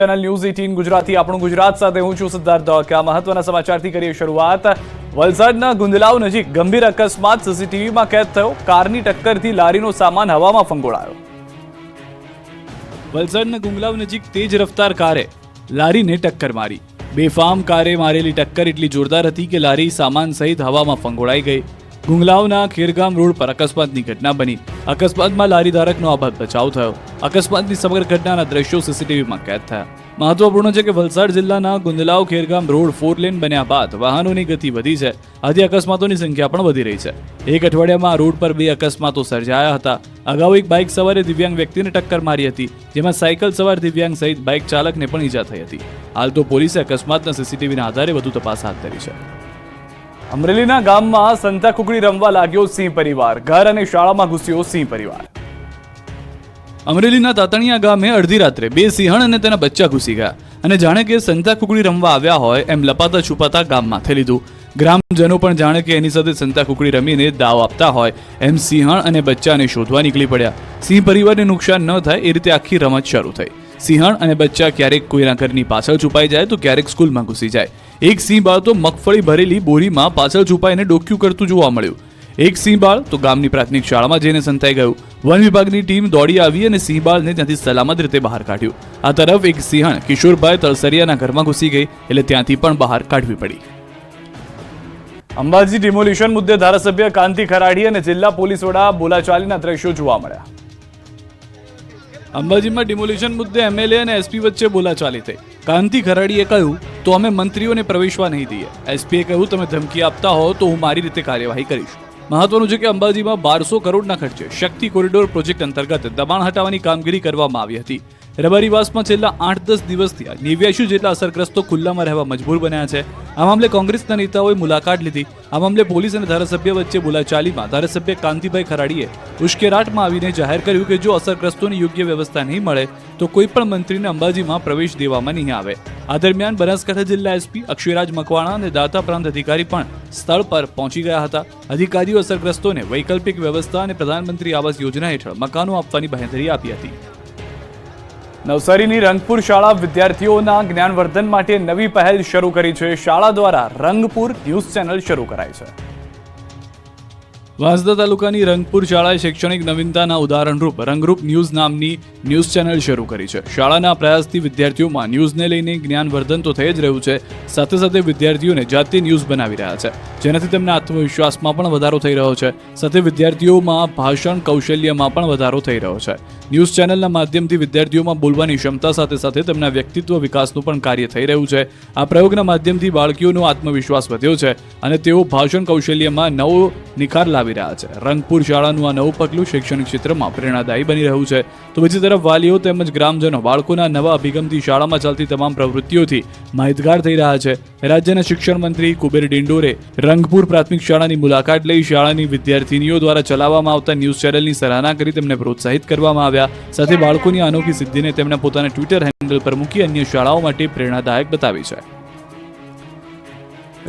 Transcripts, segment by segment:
Channel news 18 Gujarati આપણું ગુજરાત સાથે હું છું સિદ્ધાર્થ ધોળકા। મહત્વના સમાચારથી કરીએ શરૂઆત। વલસાડના ગુંદલાવ નજીક ગંભીર અકસ્માત સીસીટીવીમાં કેદ થયો। કારની ટક્કરથી લારીનો સામાન હવામાં ફંગોળાયો। વલસાડના ગુંદલાવ નજીક તેજ રફતાર કારે લારીને ટક્કર મારી। બેફામ કારે મારેલી ટક્કર એટલી જોરદાર હતી કે લારી સામાન સહિત હવામાં ફંગોળાઈ ગઈ। ગુંગલાવના ખેરગામ રોડ પર અકસ્માતની ઘટના બની। અકસ્માતમાં લારી ધારકનો આબાદ બચાવ થયો। અકસ્માતની સમગ્ર ઘટનાના દ્રશ્યો સીસીટીવીમાં કેદ થયા। મહત્વપૂર્ણ છે કે વલસાડ જિલ્લાના ગુંદલાવ ખેરગામ રોડ 4 લેન બન્યા બાદ વાહનોની ગતિ વધી છે। આજે અકસ્માતોની સંખ્યા પણ વધી રહી છે। એક અઠવાડિયામાં આ રોડ પર 2 અકસ્માતો સર્જાયા હતા। અગાઉ એક બાઇક સવારે દિવ્યાંગ વ્યક્તિને ટક્કર મારી હતી, જેમાં સાયકલ સવાર દિવ્યાંગ સહિત બાઇક ચાલકને પણ ઈજા થઈ હતી। હાલ તો પોલીસે અકસ્માતના સીસીટીવીના આધારે વધુ તપાસ હાથ ધરી છે। અમરેલીના ગામમાં સંતા કુકડી રમવા લાગ્યો સિંહ પરિવાર। ઘર અને શાળામાં ઘૂસ્યો સિંહ પરિવાર। અમરેલીના તાતણિયા ગામે અડધી રાત્રે 2 સિંહણ અને તેના બચ્ચા ઘૂસી ગયા અને જાણે કે સંતા કુકડી રમવા આવ્યા હોય એમ લપાતા છુપાતા ગામ માથે લીધું। ગ્રામજનો પણ જાણે કે એની સાથે સંતા કુકડી રમીને દાવ આપતા હોય એમ સિંહણ અને બચ્ચાને શોધવા નીકળી પડ્યા। સિંહ પરિવારને નુકસાન ન થાય એ રીતે આખી રમત શરૂ થઈ। સિંહણ અને બચ્ચા ક્યારેક કોઈના ઘરની પાછળ છુપાઈ જાય તો ક્યારેક સ્કૂલમાં ઘૂસી જાય। એક સિંહ બાળ તો મગફળી ભરેલી બોરીમાં પાછળ છુપાઈને ડોક્યું કરતું જોવા મળ્યું। એક સિંહ બાળ તો ગામની પ્રાથમિક શાળામાં જઈને સંતાઈ ગયું। વન વિભાગની ટીમ દોડી આવી અને સિંહ બાળને ત્યાંથી સલામત રીતે બહાર કાઢ્યું। આ તરફ એક સિંહણ કિશોરભાઈ તલસરિયાના ઘરમાં ઘૂસી ગઈ એટલે ત્યાંથી પણ બહાર કાઢવી પડી। અંબાજી ડિમોલિશન મુદ્દે ધારાસભ્ય કાંતિ ખરાડી અને જિલ્લા પોલીસ વડા બોલાચાલીના દ્રશ્યો જોવા મળ્યા। અંબાજીમાં ડિમોલિશન મુદ્દે એમએલએ અને એસપી વચ્ચે બોલાચાલી થઈ। કાંતિ ખરાડીએ કહ્યું તો અમે મંત્રીઓને પ્રવેશવા નહીં દઈએ। એસપીએ કહ્યું તમે ધમકી આપતા હો તો હું મારી રીતે કાર્યવાહી કરીશ। મહત્વનું છે કે અંબાજીમાં 1200 કરોડના ખર્ચે શક્તિ કોરિડોર પ્રોજેક્ટ અંતર્ગત દબાણ હટાવવાની કામગીરી કરવામાં આવી હતી। રબારીવાસમાં છેલ્લા 8-10 દિવસથી 89 જેટલા અસરગ્રસ્તો ખુલ્લામાં રહેવા મજબૂર બન્યા છે। આ મામલે કોંગ્રેસના નેતાઓએ મુલાકાત લીધી। આ મામલે પોલીસ અને ધારાસભ્ય વચ્ચે બોલાચાલીમાં ધારાસભ્ય કાંતિભાઈ ખરાડીએ ઉશ્કેરાટમાં આવીને જાહેર કર્યું કે જો અસરગ્રસ્તોને યોગ્ય વ્યવસ્થા નહીં મળે તો કોઈ પણ મંત્રીને અંબાજીમાં પ્રવેશ દેવામાં નહીં આવે। આ દરમિયાન બનાસકાંઠા જિલ્લા એસપી અક્ષયરાજ મકવાણા અને દાતા પ્રાંત અધિકારી પણ સ્થળ પર પહોંચી ગયા હતા। અધિકારીઓ અસરગ્રસ્તોને વૈકલ્પિક વ્યવસ્થા અને પ્રધાનમંત્રી આવાસ યોજના હેઠળ મકાનો આપવાની બાંહેધરી આપી હતી। નવસારીની રંગપુર શાળા વિદ્યાર્થીઓના જ્ઞાનવર્ધન માટે નવી પહેલ શરૂ કરી છે। શાળા દ્વારા રંગપુર ન્યૂઝ ચેનલ શરૂ કરાઈ છે। વાંસદા તાલુકાની રંગપુર શાળાએ શૈક્ષણિક નવીનતાના ઉદાહરણરૂપ રંગરૂપ ન્યૂઝ નામની ન્યૂઝ ચેનલ શરૂ કરી છે। શાળાના પ્રયાસથી વિદ્યાર્થીઓમાં ન્યૂઝને લઈને જ્ઞાનવર્ધન તો થઈ જ રહ્યું છે, સાથે સાથે વિદ્યાર્થીઓને જાતે ન્યૂઝ બનાવી રહ્યા છે, જેનાથી તેમના આત્મવિશ્વાસમાં પણ વધારો થઈ રહ્યો છે, સાથે વિદ્યાર્થીઓમાં ભાષણ કૌશલ્યમાં પણ વધારો થઈ રહ્યો છે। ન્યૂઝ ચેનલના માધ્યમથી વિદ્યાર્થીઓમાં બોલવાની ક્ષમતા સાથે સાથે તેમના વ્યક્તિત્વ વિકાસનું પણ કાર્ય થઈ રહ્યું છે। આ પ્રયોગના માધ્યમથી બાળકીઓનો આત્મવિશ્વાસ વધ્યો છે અને તેઓ ભાષણ કૌશલ્યમાં નવો નિખાર લાવી રહ્યા છે। રંગપુર શાળાનું આ નવું પગલું શૈક્ષણિક ક્ષેત્રમાં પ્રેરણાદાયી બની રહ્યું છે। તો બીજી તરફ વાલીઓ તેમજ ગ્રામજનો બાળકોના નવા અભિગમથી શાળામાં ચાલતી તમામ પ્રવૃત્તિઓથી માહિતગાર થઈ રહ્યા છે। રાજ્યના શિક્ષણ મંત્રી કુબેર ડિંડોરે રંગપુર પ્રાથમિક શાળાની મુલાકાત લઈ શાળાની વિદ્યાર્થીનીઓ દ્વારા ચલાવવામાં આવતા ન્યૂઝ ચેનલની સરાહના કરી તેમને પ્રોત્સાહિત કરવામાં આવ્યા। સાથે બાળકોની અનોખી સિદ્ધિને તેમના પોતાના ટ્વિટર હેન્ડલ પર મૂકી અન્ય શાળાઓ માટે પ્રેરણાદાયક બતાવી છે।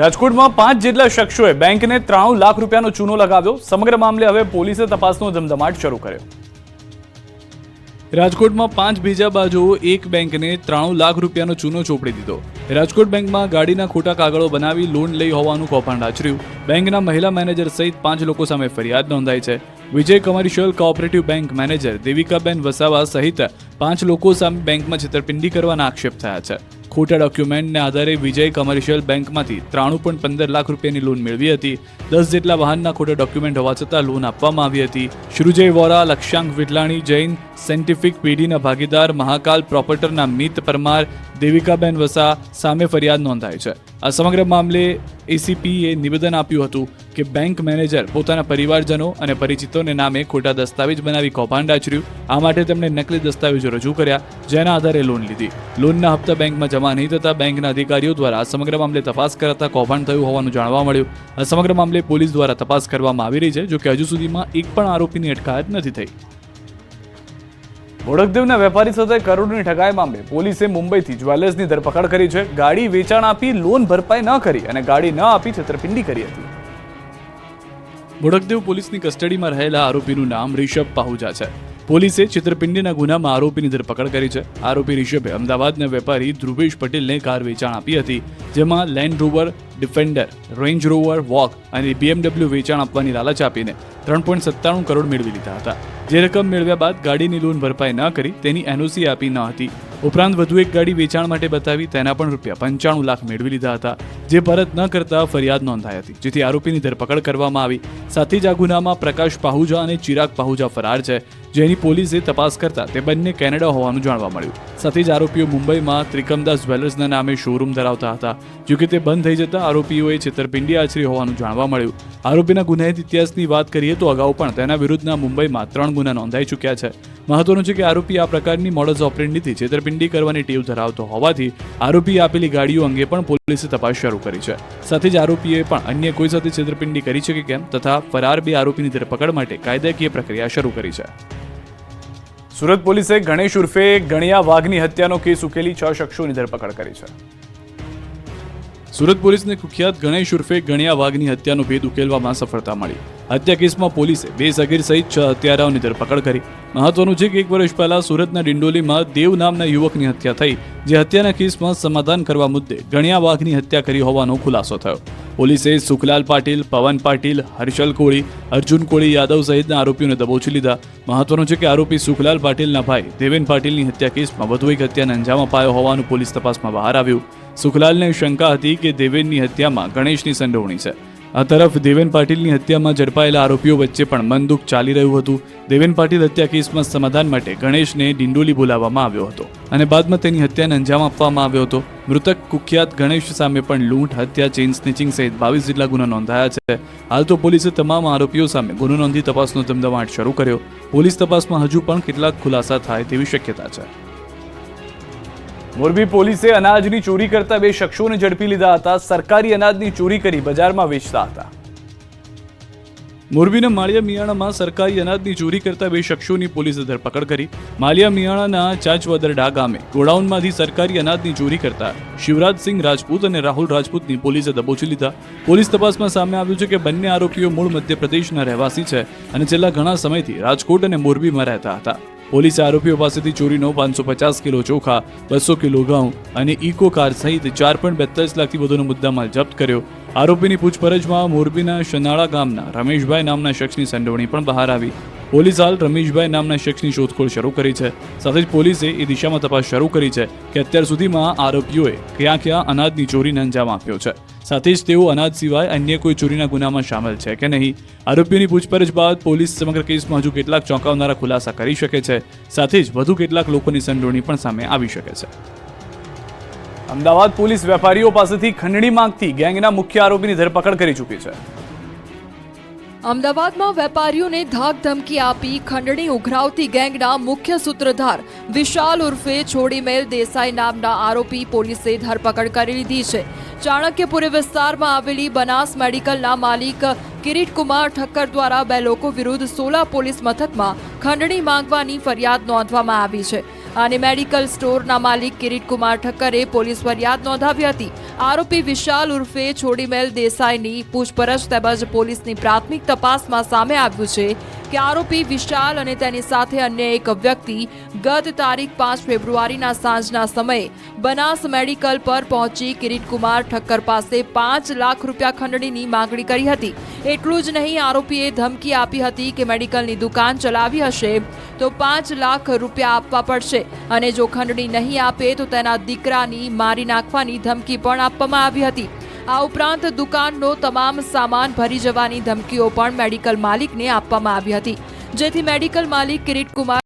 રાજકોટમાં 5 જેટલા શખ્સોએ બેંકને 93 લાખ રૂપિયાનો ચૂનો લગાવ્યો। સમગ્ર મામલે હવે પોલીસે તપાસનો ધમધમાટ શરૂ કર્યો। રાજકોટમાં 5 બીજાબાજુઓ એક બેંકને 93 લાખ રૂપિયાનો ચૂનો ચોપડી દીધો। રાજકોટ બેંકમાં ગાડીના ખોટા કાગળો બનાવી લોન લઈ હોવાનું કૌભાંડ આચર્યું। બેંકના મહિલા મેનેજર સહિત 5 લોકો સામે ફરિયાદ નોંધાઈ છે। Vijay commercial cooperative bank manager Devikaben Vasava સહિત 5 લોકો સામે બેંકમાં છેતરપિંડી કરવાના આક્ષેપ થયા છે। ખોટા ડોક્યુમેન્ટને આધારે વિજય કમર્શિયલ બેંકમાંથી 93.15 લાખ રૂપિયાની લોન મેળવી હતી। 10 જેટલા વાહનના ખોટા ડોક્યુમેન્ટ હોવા છતાં લોન આપવામાં આવી હતી। શ્રુજય વોરા, લક્ષ્યાંક વિટલાણી, જૈન સાયન્ટિફિક પેઢીના ભાગીદાર મહાકાલ પ્રોપર્ટરના મિત પરમાર, દેવિકાબેન વસા સામે ફરિયાદ નોંધાઈ છે। આ સમગ્ર મામલે એસીપીએ નિવેદન આપ્યું હતું કે બેંક મેનેજર પોતાના પરિવારજનો અને પરિચિતોને નામે ખોટા દસ્તાવેજ બનાવી કૌભાંડ આચર્યું। આ માટે તેમણે નકલી દસ્તાવેજો રજૂ કર્યા, જેના આધારે લોન લીધી। લોનના હપ્તા બેંકમાં જમા નહીં થતા બેંકના અધિકારીઓ દ્વારા આ સમગ્ર મામલે તપાસ કરાતા કૌભાંડ થયું હોવાનું જાણવા મળ્યું। આ સમગ્ર મામલે પોલીસ દ્વારા તપાસ કરવામાં આવી રહી છે, જો કે હજુ સુધીમાં એક પણ આરોપીની અટકાયત નથી થઈ। બોડકદેવના વેપારી સાથે કરોડોની ઠગાઈ મામલે પોલીસે મુંબઈથી જ્વેલર્સની ધરપકડ કરી છે। ગાડી વેચાણ આપી લોન ભરપાઈ ન કરી અને ગાડી ન આપી છેતરપિંડી કરી હતી। બોડકદેવ પોલીસની કસ્ટડીમાં રહેલા આરોપીનું નામ રિષભ પાહુજા છે। પોલીસે છેતરપિંડીના ગુનામાં આરોપીની ધરપકડ કરી છે. આરોપી રિષભે અમદાવાદના વેપારી ધ્રુવેશ પટેલને કાર વેચાણ આપી હતી, જેમાં land rover defender, range rover walk અને BMW વેચાણ આપવાની લાલચ આપીને 3.97 કરોડ મેળવી લીધા હતા. જે રકમ મેળવ્યા બાદ ગાડીની લોન ભરપાઈ ન કરી તેની NOC આપી ન હતી. ઉપરાંત વધુ એક ગાડી વેચાણ માટે બતાવી તેના પણ ₹95 લાખ મેળવી લીધા હતા, જે પરત ન કરતા ફરિયાદ નોંધાઈ હતી, જેથી આરોપીની ધરપકડ કરવામાં આવી. સાથે જ આ ગુનામાં પ્રકાશ પાહુજા અને ચિરાગ પાહુજા ફરાર છે, જેની પોલીસે તપાસ કરતા તે બંને કેનેડા હોવાનું જાણવા મળ્યું. સાથે જ આરોપીઓ મુંબઈમાં ત્રિકમદાસ જ્વેલર્સના નામે શોરૂમ ધરાવતા હતા, જોકે તે બંધ થઈ જતા આરોપીઓએ છેતરપિંડી આચરી હોવાનું જાણવા મળ્યું. આરોપીના ગુનાહિત ઇતિહાસની વાત કરીએ તો અગાઉ પણ તેના વિરુદ્ધના મુંબઈમાં 3 ગુના નોંધાઈ ચૂક્યા છે. મહત્વનું છે કે આરોપી આ પ્રકારની મોડસ ઓપરેન્ડીથી છેતરપિંડી કરવાની ટેવ ધરાવતો હોવાથી આરોપીએ આપેલી ગાડીઓ અંગે પણ પોલીસે તપાસ શરૂ કરી છે. સાથે જ આરોપીએ પણ અન્ય કોઈ સાથે છેતરપિંડી કરી છે કે કેમ તથા ફરાર 2 આરોપીની ધરપકડ માટે કાયદાકીય પ્રક્રિયા શરૂ કરી છે. સુરત પોલીસે ગણેશ ઉર્ફે ગણિયા વાઘની હત્યાનો કેસ ઉકેલી 6 શખ્સોની ધરપકડ કરી છે. સુરત પોલીસને કુખ્યાત ગણેશ ઉર્ફે ગણિયા વાઘની હત્યાનો ભેદ ઉકેલવામાં સફળતા મળી. હત્યા કેસમાં પોલીસે 2 સગીર સહિત 6 હત્યારાઓની ધરપકડ કરી. મહત્વનું છે કે 1 વર્ષ પહેલા સુરતના ડિંડોલીમાં દેવ નામના યુવકની હત્યા થઈ, જે હત્યાના કેસમાં સમાધાન કરવા મુદ્દે ગણિયા વાઘની હત્યા કરી હોવાનો ખુલાસો થયો. પોલીસે સુખલાલ પાટીલ, પવન પાટીલ, હર્ષલ કોળી, અર્જુન કોળી યાદવ સહિતના આરોપીઓને દબોચી લીધા. મહત્વનું છે કે આરોપી સુખલાલ પાટીલના ભાઈ દેવેન પાટીલની હત્યા કેસમાં વધુ એક હત્યાને અંજામ અપાયો હોવાનું પોલીસ તપાસમાં બહાર આવ્યું. સુખલાલને શંકા હતી કે દેવેનની હત્યામાં ગણેશની સંડોવણી છે. આ તરફ દેવેન પાટીલની હત્યામાં ઝડપાયેલા આરોપીઓ વચ્ચે પણ મનદુખ ચાલી રહ્યું હતું. દેવેન પાટીલ હત્યા કેસમાં સમાધાન માટે ગણેશને ડિંડોલી બોલાવવામાં આવ્યો હતો અને બાદમાં તેની હત્યાને અંજામ આપવામાં આવ્યો હતો. મૃતક કુખ્યાત ગણેશ સામે પણ લૂંટ, હત્યા, ચેઇન સ્નેચિંગ સહિત 22 જેટલા ગુના નોંધાયા છે. હાલ તો પોલીસે તમામ આરોપીઓ સામે ગુનો નોંધી તપાસનો ધમધમાટ શરૂ કર્યો. પોલીસ તપાસમાં હજુ પણ કેટલાક ખુલાસા થાય તેવી શક્યતા છે. મોરબી પોલીસે અનાજની ચોરી કરતા 2 શખ્સોને ઝડપી લીધા હતા. સરકારી અનાજની ચોરી કરી બજારમાં વેચતા હતા. મોરબીના માળિયા મિયાણામાં સરકારી અનાજની ચોરી કરતા 2 શખ્સોની પોલીસે ધરપકડ કરી. માળિયા મિયાણાના ચાચવદરડા ગામે ગોડાઉનમાંથી સરકારી અનાજની ચોરી કરતા શિવરાજસિંહ રાજપૂત અને રાહુલ રાજપૂતની પોલીસે દબોચી લીધા. પોલીસ તપાસમાં સામે આવ્યું છે કે બંને આરોપીઓ મૂળ મધ્યપ્રદેશના રહેવાસી છે અને છેલ્લા ઘણા સમયથી રાજકોટ અને મોરબીમાં રહેતા હતા. પોલીસે આરોપીઓ પાસેથી ચોરીનો 550 કિલો ચોખા, 200 કિલો ઘઉં અને ઇકો કાર સહિત 4.42 લાખથી વધુનો મુદ્દામાલ જપ્ત કર્યો. આરોપીની પૂછપરછમાં મોરબીના શનાળા ગામના રમેશભાઈ નામના શખ્સની સંડોવણી પણ બહાર આવી. પોલીસ હાલ રમેશભાઈ નામના શખ્સની શોધખોળ શરૂ કરી છે. સાથે જ પોલીસે એ દિશામાં તપાસ શરૂ કરી છે કે અત્યાર સુધીમાં આરોપીઓએ ક્યાં ક્યાં અનાજની ચોરીને અંજામ આપ્યો છે. સાથે જ તેઓ અનાજ સિવાય અન્ય કોઈ ચોરીના ગુનામાં સામેલ છે કે નહીં. આરોપીઓની પૂછપરછ બાદ પોલીસ સમગ્ર કેસમાં હજુ કેટલાક ચોંકાવનારા ખુલાસા કરી શકે છે. સાથે જ વધુ કેટલાક લોકોની સંડોવણી પણ સામે આવી શકે છે. અમદાવાદ પોલીસ વેપારીઓ પાસેથી ખંડણી માંગતી ગેંગના મુખ્ય આરોપીની ધરપકડ કરી ચૂકી છે. અમદાવાદમાં વેપારીઓને ધાક ધમકી આપી ખંડણી ઉઘરાવતી ગેંગના મુખ્ય સૂત્રધાર વિશાલ ઉર્ફે છોડીમેલ દેસાઈ નામના આરોપી પોલીસે ધરપકડ કરી લીધી છે. ચાણક્યપુર વિસ્તારમાં આવેલી બનાસ મેડિકલના માલિક કિરીટકુમાર ઠક્કર દ્વારા 2 લોકો વિરુદ્ધ સોલા પોલીસ મથકમાં ખંડણી માંગવાની ફરિયાદ નોંધવામાં આવી છે. અને મેડિકલ સ્ટોરના માલિક કિરીટકુમાર ઠક્કરે પોલીસ ફરિયાદ નોંધાવી હતી. આરોપી વિશાલ ઉર્ફે છોડીમેલ દેસાઈની પૂછપરછ તેમજ પોલીસની પ્રાથમિક તપાસમાં સામે આવ્યું છે કે આરોપી વિશાલ અને તેની સાથે અન્ય એક વ્યક્તિ ગત તારીખ 5 ફેબ્રુઆરીના સાંજના સમયે બનાસ મેડિકલ પર પહોંચી કિરીટકુમાર ઠક્કર પાસે 5 લાખ રૂપિયા ખંડણીની માંગણી કરી હતી. એટલું જ નહીં, આરોપીએ ધમકી આપી હતી કે મેડિકલની દુકાન ચલાવી હશે તો 5 લાખ રૂપિયા આપવા પડશે અને જો ખંડણી નહીં આપે તો તેના દીકરાની મારી નાખવાની ધમકી પણ આપવામાં આવી હતી. આ ઉપરાંત દુકાનનો તમામ સામાન ભરી જવાની ધમકીઓ પણ મેડિકલ માલિકને આપવામાં આવી હતી, જેથી મેડિકલ માલિક કિરીટકુમાર